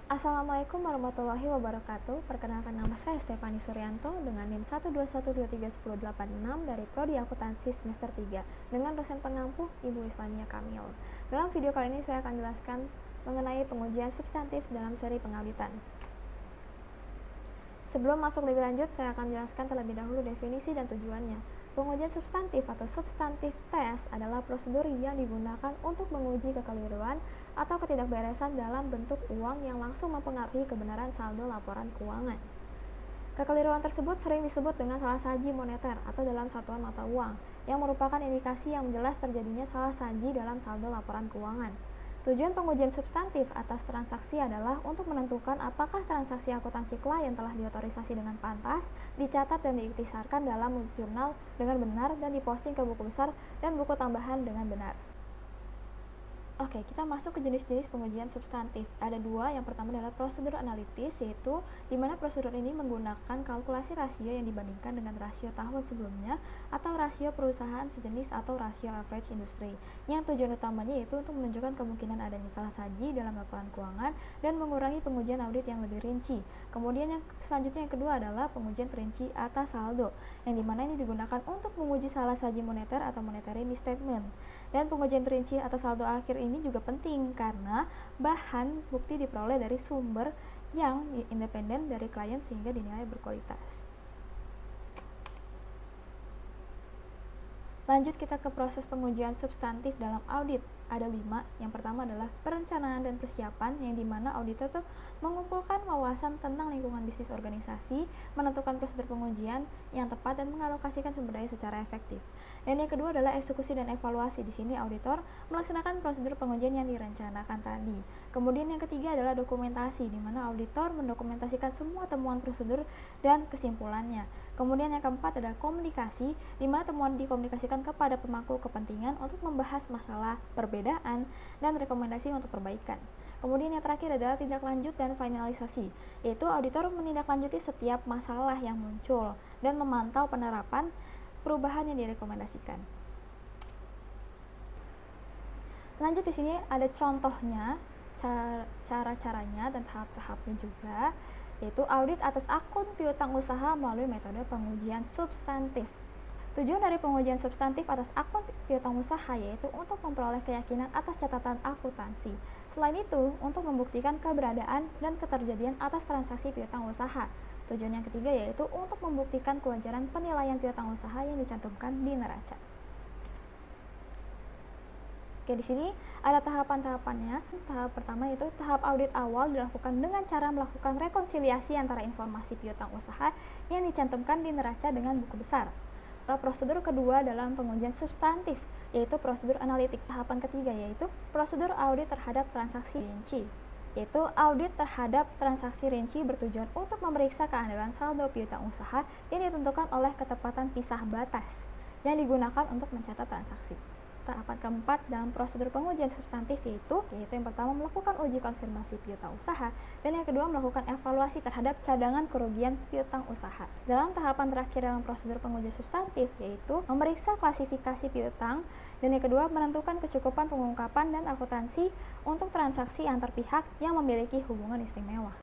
Assalamualaikum warahmatullahi wabarakatuh. Perkenalkan, nama saya Stefani Suryanto dengan NIM 121231086 dari Prodi Akuntansi semester 3 dengan dosen pengampu Ibu Islamia Kamil. Dalam video kali ini saya akan jelaskan mengenai pengujian substantif dalam seri pengauditan. Sebelum masuk lebih lanjut, saya akan jelaskan terlebih dahulu definisi dan tujuannya. Pengujian substantif atau substantif test adalah prosedur yang digunakan untuk menguji kekeliruan atau ketidakberesan dalam bentuk uang yang langsung mempengaruhi kebenaran saldo laporan keuangan. Kekeliruan tersebut sering disebut dengan salah saji moneter atau dalam satuan mata uang, yang merupakan indikasi yang jelas terjadinya salah saji dalam saldo laporan keuangan. Tujuan pengujian substantif atas transaksi adalah untuk menentukan apakah transaksi akuntansi klien telah diotorisasi dengan pantas, dicatat dan diiktisarkan dalam jurnal dengan benar, dan diposting ke buku besar dan buku tambahan dengan benar. Oke, kita masuk ke jenis-jenis pengujian substantif. Ada dua. Yang pertama adalah prosedur analitis, yaitu di mana prosedur ini menggunakan kalkulasi rasio yang dibandingkan dengan rasio tahun sebelumnya atau rasio perusahaan sejenis atau rasio average industri. Yang tujuan utamanya yaitu untuk menunjukkan kemungkinan adanya salah saji dalam laporan keuangan dan mengurangi pengujian audit yang lebih rinci. Kemudian yang selanjutnya yang kedua adalah pengujian perinci atas saldo, yang dimana ini digunakan untuk menguji salah saji moneter atau monetary misstatement. Dan pengujian perinci atas saldo akhir ini juga penting karena bahan bukti diperoleh dari sumber yang independen dari klien sehingga dinilai berkualitas. Lanjut kita ke proses pengujian substantif dalam audit. Ada 5. Yang pertama adalah perencanaan dan persiapan, yang dimana auditor itu mengumpulkan wawasan tentang lingkungan bisnis organisasi, menentukan prosedur pengujian yang tepat, dan mengalokasikan sumber daya secara efektif. Dan yang kedua adalah eksekusi dan evaluasi. Di sini auditor melaksanakan prosedur pengujian yang direncanakan tadi. Kemudian yang ketiga adalah dokumentasi, di mana auditor mendokumentasikan semua temuan prosedur dan kesimpulannya. Kemudian yang keempat adalah komunikasi, di mana temuan dikomunikasikan kepada pemangku kepentingan untuk membahas masalah, perbedaan, dan rekomendasi untuk perbaikan. Kemudian yang terakhir adalah tindak lanjut dan finalisasi, yaitu auditor menindaklanjuti setiap masalah yang muncul dan memantau penerapan perubahan yang direkomendasikan. Lanjut, di sini ada contohnya, cara-caranya dan tahap-tahapnya juga, yaitu audit atas akun piutang usaha melalui metode pengujian substantif. Tujuan dari pengujian substantif atas akun piutang usaha yaitu untuk memperoleh keyakinan atas catatan akuntansi. Selain itu, untuk membuktikan keberadaan dan keterjadian atas transaksi piutang usaha. Tujuan yang ketiga yaitu untuk membuktikan kewajaran penilaian piutang usaha yang dicantumkan di neraca. Oke, di sini ada tahapan-tahapannya. Tahap pertama yaitu tahap audit awal dilakukan dengan cara melakukan rekonsiliasi antara informasi piutang usaha yang dicantumkan di neraca dengan buku besar. Prosedur kedua dalam pengujian substantif yaitu prosedur analitik. Tahapan ketiga yaitu prosedur audit terhadap transaksi rinci, yaitu audit terhadap transaksi rinci bertujuan untuk memeriksa keandalan saldo piutang usaha yang ditentukan oleh ketepatan pisah batas yang digunakan untuk mencatat transaksi. Tahapan keempat dalam prosedur pengujian substantif yaitu yang pertama melakukan uji konfirmasi piutang usaha, dan yang kedua melakukan evaluasi terhadap cadangan kerugian piutang usaha. Dalam tahapan terakhir dalam prosedur pengujian substantif yaitu memeriksa klasifikasi piutang, dan yang kedua menentukan kecukupan pengungkapan dan akuntansi untuk transaksi antar pihak yang memiliki hubungan istimewa.